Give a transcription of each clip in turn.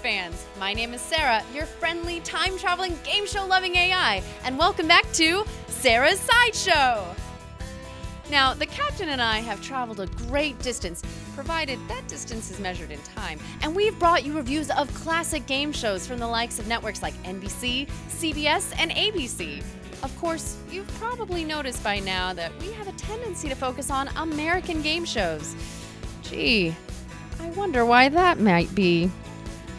fans! My name is Sarah, your friendly, time-traveling, game show-loving AI, and welcome back to Sarah's Sideshow! Now, the captain and I have traveled a great distance, provided that distance is measured in time, and we've brought you reviews of classic game shows from the likes of networks like NBC, CBS, and ABC. Of course, you've probably noticed by now that we have a tendency to focus on American game shows. Gee, I wonder why that might be.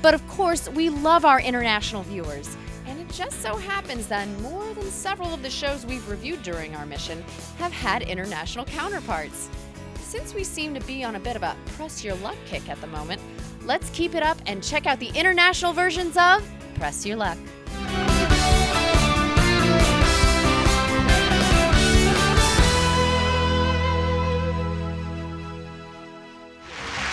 But of course, we love our international viewers. And it just so happens that more than several of the shows we've reviewed during our mission have had international counterparts. Since we seem to be on a bit of a press your luck kick at the moment, let's keep it up and check out the international versions of Press Your Luck.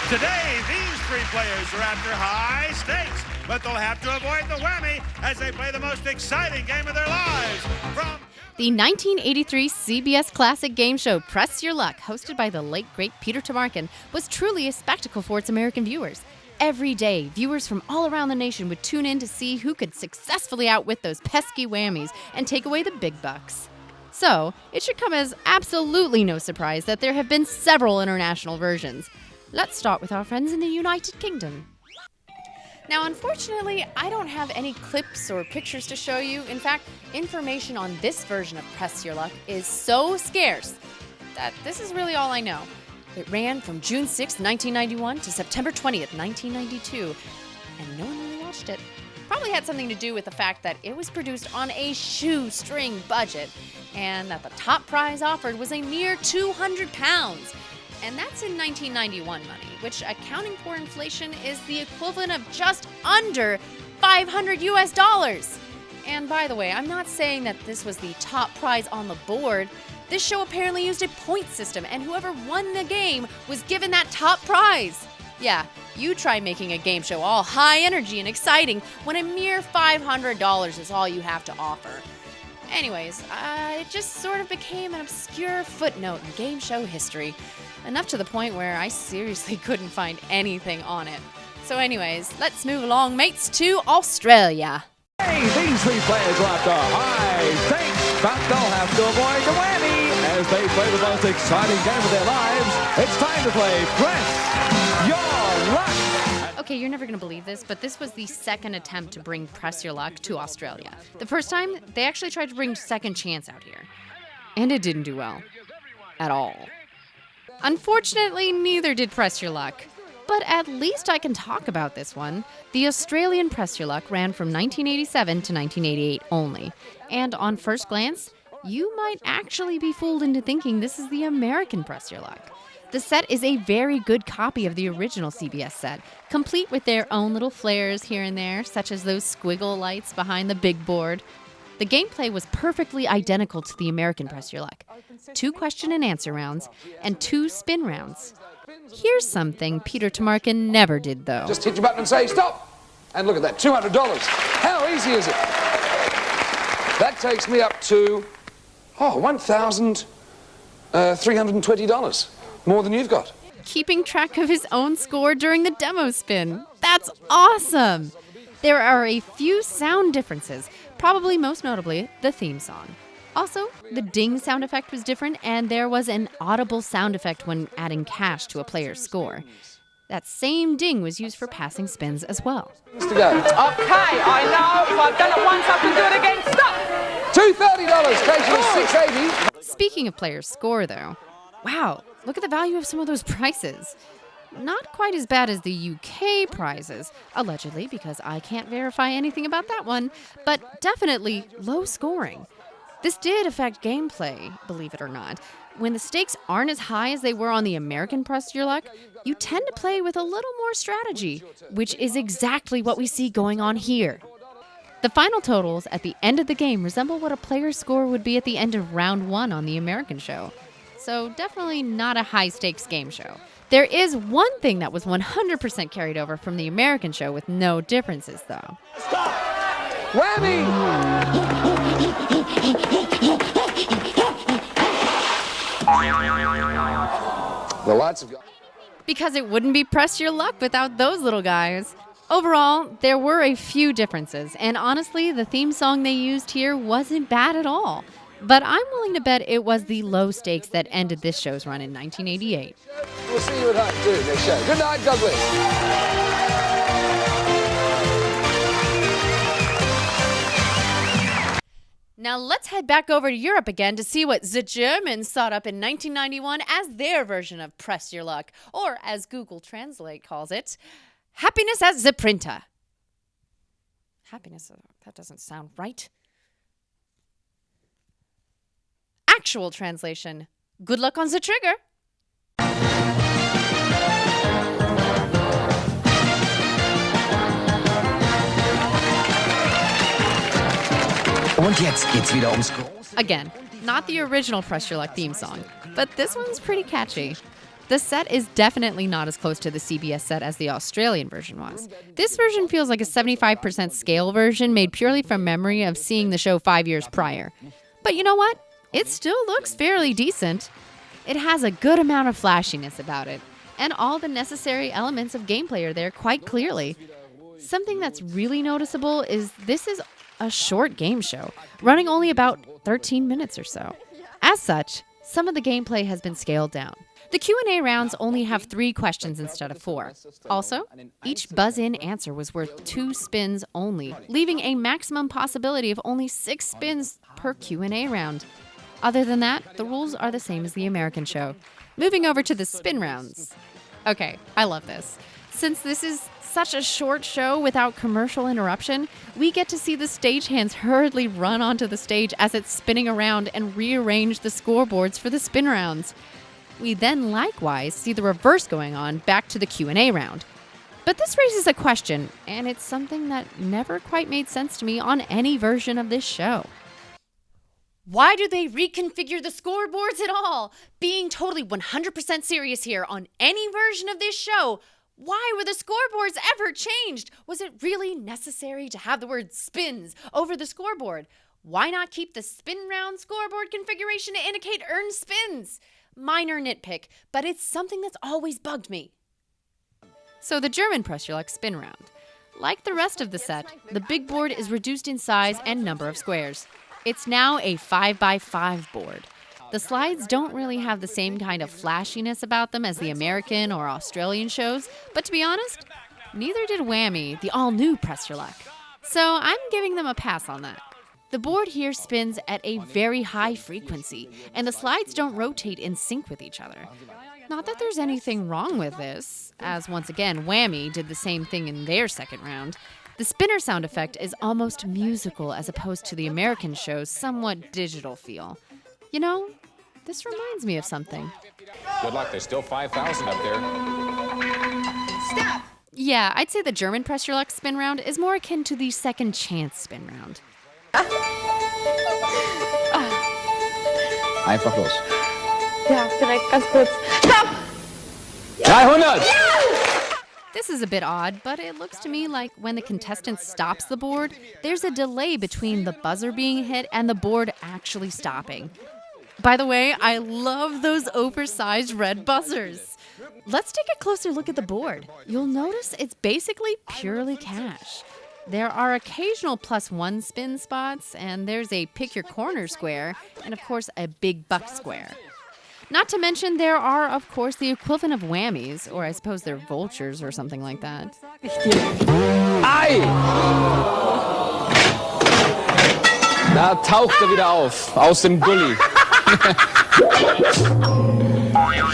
Today, these three players are after high stakes, but they'll have to avoid the whammy as they play the most exciting game of their lives. From the 1983 CBS classic game show Press Your Luck, hosted by the late, great Peter Tamarkin, was truly a spectacle for its American viewers. Every day, viewers from all around the nation would tune in to see who could successfully outwit those pesky whammies and take away the big bucks. So, it should come as absolutely no surprise that there have been several international versions. Let's start with our friends in the United Kingdom. Now, unfortunately, I don't have any clips or pictures to show you. In fact, information on this version of Press Your Luck is so scarce that this is really all I know. It ran from June 6, 1991 to September 20th, 1992, and no one really watched it. Probably had something to do with the fact that it was produced on a shoestring budget, and that the top prize offered was a mere £200. And that's in 1991 money, which, accounting for inflation, is the equivalent of just under $500 US. And by the way, I'm not saying that this was the top prize on the board. This show apparently used a point system, and whoever won the game was given that top prize. Yeah, you try making a game show all high energy and exciting when a mere $500 is all you have to offer. Anyways, it just sort of became an obscure footnote in game show history. Enough to the point where I seriously couldn't find anything on it. So anyways, let's move along, mates, to Australia. Hey, these three players are after high stakes, but they'll have to avoid the whammy as they play the most exciting game of their lives. It's time to play Press Your Luck. Okay, you're never going to believe this, but this was the second attempt to bring Press Your Luck to Australia. The first time, they actually tried to bring Second Chance out here. And it didn't do well. At all. Unfortunately, neither did Press Your Luck. But at least I can talk about this one. The Australian Press Your Luck ran from 1987 to 1988 only. And on first glance, you might actually be fooled into thinking this is the American Press Your Luck. The set is a very good copy of the original CBS set, complete with their own little flares here and there, such as those squiggle lights behind the big board. The gameplay was perfectly identical to the American Press Your Luck. 2 question and answer rounds and 2 spin rounds. Here's something Peter Tamarkin never did, though. Just hit your button and say stop. And look at that, $200. How easy is it? That takes me up to, $1,320. More than you've got. Keeping track of his own score during the demo spin. That's awesome! There are a few sound differences, probably most notably the theme song. Also, the ding sound effect was different, and there was an audible sound effect when adding cash to a player's score. That same ding was used for passing spins as well. To go. Okay, I know. If I've done it once, I can do it again. Stop! $230 takes you to $680. Speaking of player's score, though, wow, look at the value of some of those prices. Not quite as bad as the UK prizes, allegedly, because I can't verify anything about that one, but definitely low scoring. This did affect gameplay, believe it or not. When the stakes aren't as high as they were on the American Press Your Luck, you tend to play with a little more strategy, which is exactly what we see going on here. The final totals at the end of the game resemble what a player's score would be at the end of round 1 on the American show. So definitely not a high-stakes game show. There is one thing that was 100% carried over from the American show with no differences, though. Stop! Whammy! The lights have gone. Because it wouldn't be Press Your Luck without those little guys. Overall, there were a few differences, and honestly, the theme song they used here wasn't bad at all. But I'm willing to bet it was the low stakes that ended this show's run in 1988. We'll see you at home too next show. Good night, Douglas. Now let's head back over to Europe again to see what the Germans thought up in 1991 as their version of Press Your Luck, or as Google Translate calls it, Happiness at the Printer. Happiness, that doesn't sound right. Actual translation, good luck on the trigger. Und jetzt geht's wieder ums Große. Again, not the original Press Your Luck theme song, but this one's pretty catchy. The set is definitely not as close to the CBS set as the Australian version was. This version feels like a 75% scale version made purely from memory of seeing the show 5 years prior. But you know what? It still looks fairly decent. It has a good amount of flashiness about it, and all the necessary elements of gameplay are there quite clearly. Something that's really noticeable is this is a short game show, running only about 13 minutes or so. As such, some of the gameplay has been scaled down. The Q&A rounds only have 3 questions instead of 4. Also, each buzz-in answer was worth 2 spins only, leaving a maximum possibility of only 6 spins per Q&A round. Other than that, the rules are the same as the American show. Moving over to the spin rounds. Okay, I love this. Since this is such a short show without commercial interruption, we get to see the stagehands hurriedly run onto the stage as it's spinning around and rearrange the scoreboards for the spin rounds. We then likewise see the reverse going on back to the Q&A round. But this raises a question, and it's something that never quite made sense to me on any version of this show. Why do they reconfigure the scoreboards at all? Being totally 100% serious here, on any version of this show, why were the scoreboards ever changed? Was it really necessary to have the word spins over the scoreboard? Why not keep the spin round scoreboard configuration to indicate earned spins? Minor nitpick, but it's something that's always bugged me. So the German Press Your Luck spin round. Like the rest of the set, the big board is reduced in size and number of squares. It's now a 5x5 board. The slides don't really have the same kind of flashiness about them as the American or Australian shows, but to be honest, neither did Whammy, the all-new Press Your Luck. So I'm giving them a pass on that. The board here spins at a very high frequency, and the slides don't rotate in sync with each other. Not that there's anything wrong with this, as once again, Whammy did the same thing in their second round. The spinner sound effect is almost musical as opposed to the American show's somewhat digital feel. You know, this reminds me of something. Good luck, there's still 5,000 up there. Stop! Yeah, I'd say the German Press Your Luck spin round is more akin to the second chance spin round. Einfach los. Ja, direkt, ganz kurz. Stopp! 300! This is a bit odd, but it looks to me like when the contestant stops the board, there's a delay between the buzzer being hit and the board actually stopping. By the way, I love those oversized red buzzers. Let's take a closer look at the board. You'll notice it's basically purely cash. There are occasional +1 spin spots, and there's a pick your corner square, and of course a big buck square. Not to mention there are, of course, the equivalent of whammies, or I suppose they're vultures or something like that. Ei! Da taucht wieder auf, aus dem Gully.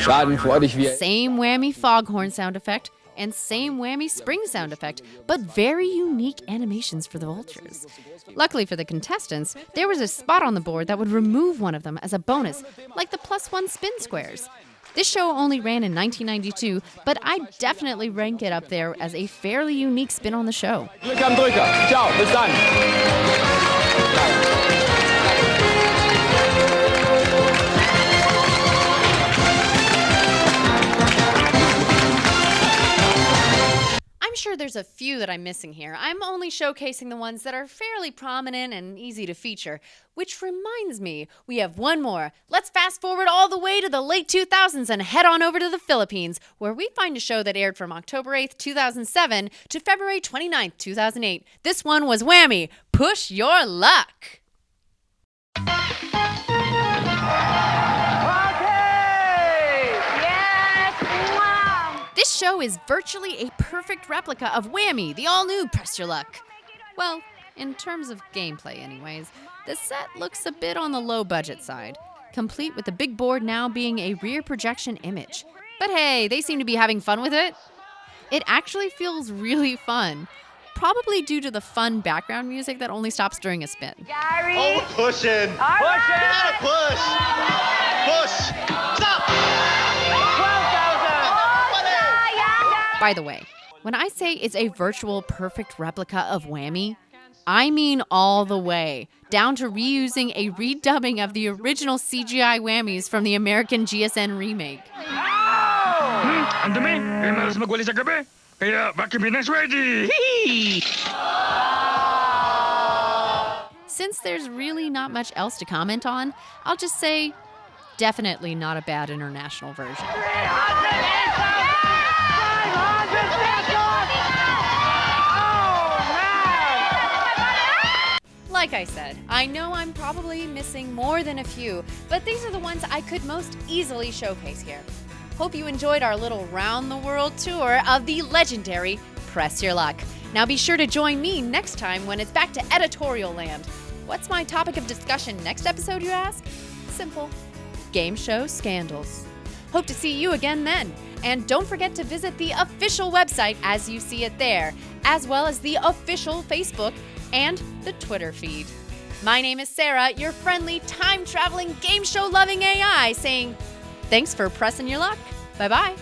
Schadenfreudig wie Same whammy foghorn sound effect, and same whammy spring sound effect, but very unique animations for the vultures. Luckily for the contestants, there was a spot on the board that would remove one of them as a bonus, like the +1 spin squares. This show only ran in 1992, but I definitely rank it up there as a fairly unique spin on the show. Glück am Drücker. Ciao, bis dann. I'm sure there's there's a few that I'm missing here. I'm only showcasing the ones that are fairly prominent and easy to feature. Which reminds me, we have one more. Let's fast forward all the way to the late 2000s and head on over to the Philippines, where we find a show that aired from October 8th, 2007 to February 29th, 2008. This one was Whammy, Push Your Luck. This show is virtually a perfect replica of Whammy, the all-new Press Your Luck. Well, in terms of gameplay anyways, the set looks a bit on the low-budget side, complete with the big board now being a rear projection image. But hey, they seem to be having fun with it. It actually feels really fun, probably due to the fun background music that only stops during a spin. Gary! Oh, pushing. Push Gotta push. Push. Stop. 12,000! By the way, when I say it's a virtual perfect replica of Whammy, I mean all the way, down to reusing a redubbing of the original CGI Whammies from the American GSN remake. Ang dumi, malas magwali sa gabi. Kaya Bakibina's ready. Since there's really not much else to comment on, I'll just say, definitely not a bad international version. Like I said, I know I'm probably missing more than a few, but these are the ones I could most easily showcase here. Hope you enjoyed our little round-the-world tour of the legendary Press Your Luck. Now be sure to join me next time when it's back to editorial land. What's my topic of discussion next episode, you ask? Simple. Game show scandals. Hope to see you again then. And don't forget to visit the official website as you see it there, as well as the official Facebook and the Twitter feed. My name is Sarah, your friendly, time-traveling, game show-loving AI, saying thanks for pressing your luck. Bye-bye.